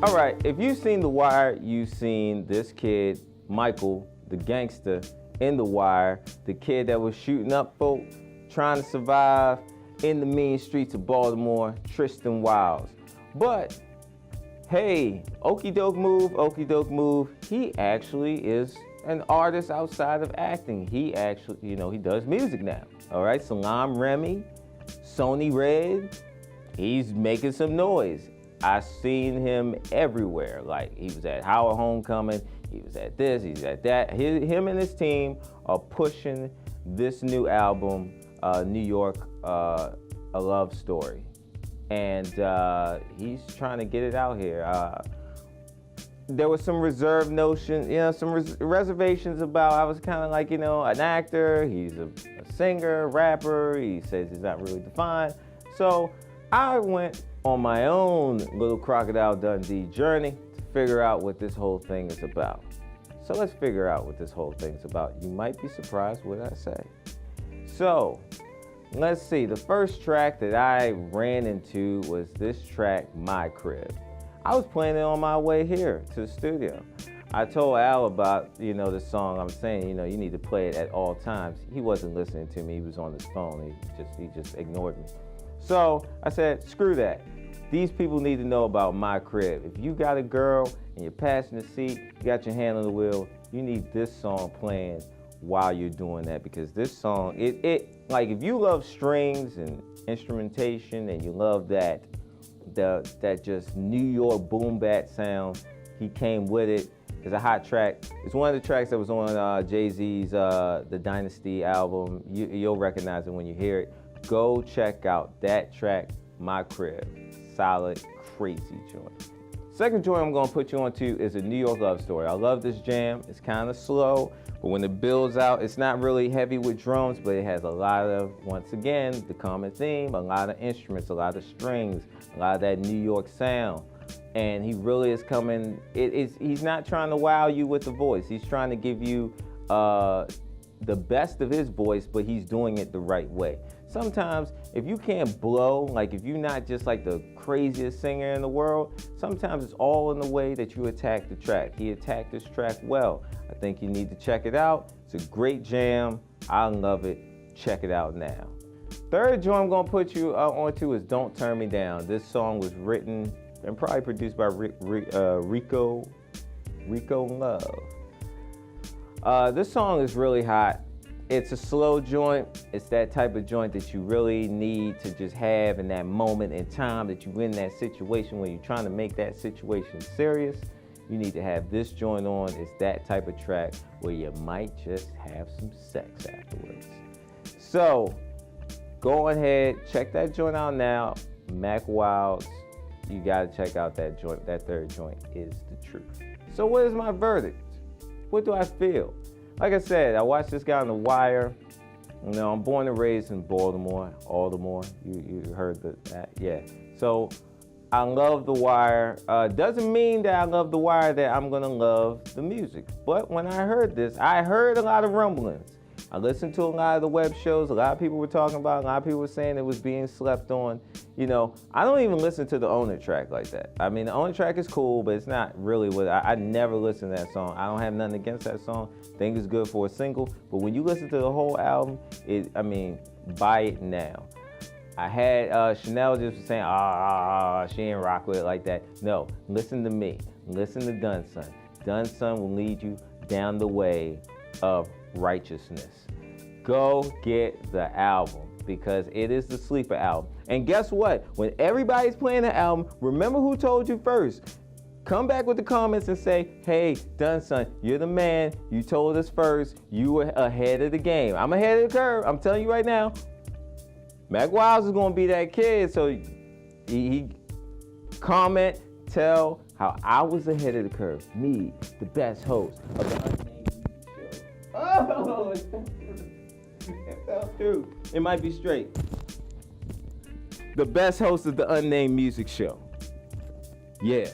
All right, if you've seen The Wire, you've seen this kid, Michael, the gangster in The Wire, the kid that was shooting up folk, trying to survive in the mean streets of Baltimore, Tristan Wiles. But hey, okie doke move, he actually is an artist outside of acting. He actually, he does music now. All right, Salam Remy, Sony Red, he's making some noise. I've seen him everywhere. Like, he was at Howard Homecoming, he was at this, he's at that. Him and his team are pushing this new album, New York, A Love Story. And he's trying to get it out here. There was some reserved notion, some reservations about, I was kind of like, an actor, he's a singer, rapper, he says he's not really defined. So I went on my own little Crocodile Dundee journey to figure out what this whole thing is about. So let's figure out what this whole thing's about. You might be surprised what I say. So let's see, the first track that I ran into was this track, My Crib. I was playing it on my way here to the studio. I told Al about, the song. I'm saying, you need to play it at all times. He wasn't listening to me. He was on his phone. He just ignored me. So I said, screw that. These people need to know about My Crib. If you got a girl in your passenger seat, you got your hand on the wheel, you need this song playing while you're doing that, because this song, like, if you love strings and instrumentation and you love that just New York boom bat sound, he came with it. It's a hot track. It's one of the tracks that was on Jay-Z's The Dynasty album. You'll recognize it when you hear it. Go check out that track, My Crib. Solid, crazy joint. Second joint I'm gonna put you onto is a New York Love Story. I love this jam. It's kind of slow, but when it builds out, it's not really heavy with drums, but it has a lot of, once again, the common theme, a lot of instruments, a lot of strings, a lot of that New York sound. And he really is coming, he's not trying to wow you with the voice. He's trying to give you the best of his voice, but he's doing it the right way. Sometimes, if you can't blow, like if you're not just like the craziest singer in the world, sometimes it's all in the way that you attack the track. He attacked this track well. I think you need to check it out. It's a great jam. I love it. Check it out now. Third joint I'm gonna put you onto is Don't Turn Me Down. This song was written and probably produced by Rico Love. This song is really hot. It's a slow joint. It's that type of joint that you really need to just have in that moment in time that you're in that situation when you're trying to make that situation serious. You need to have this joint on. It's that type of track where you might just have some sex afterwards. So go ahead, check that joint out now. Mack Wiles, you gotta check out that joint. That third joint is the truth. So what is my verdict? What do I feel? Like I said, I watched this guy on The Wire. I'm born and raised in Baltimore, Baltimore. You heard that, yeah. So I love The Wire. Doesn't mean that I love The Wire that I'm gonna love the music. But when I heard this, I heard a lot of rumblings. I listened to a lot of the web shows. A lot of people were talking about it. A lot of people were saying it was being slept on. I don't even listen to the Owner track like that. I mean, the Owner track is cool, but it's not really what I never listen to that song. I don't have nothing against that song. Think it's good for a single. But when you listen to the whole album, buy it now. I had Chanel just saying, she ain't rock with it like that. No, listen to me. Listen to Dun Son. Dun Son will lead you down the way of righteousness. Go get the album, because it is the sleeper album. And guess what? When everybody's playing the album, remember who told you first. Come back with the comments and say, hey, Dun Son, you're the man. You told us first. You were ahead of the game. I'm ahead of the curve. I'm telling you right now. Mack Wiles is going to be that kid. So he comment, tell how I was ahead of the curve. Me, the best host of the Unnamed Show. Oh, it fell through. It might be straight. The best host of the Unnamed Music Show. Yeah.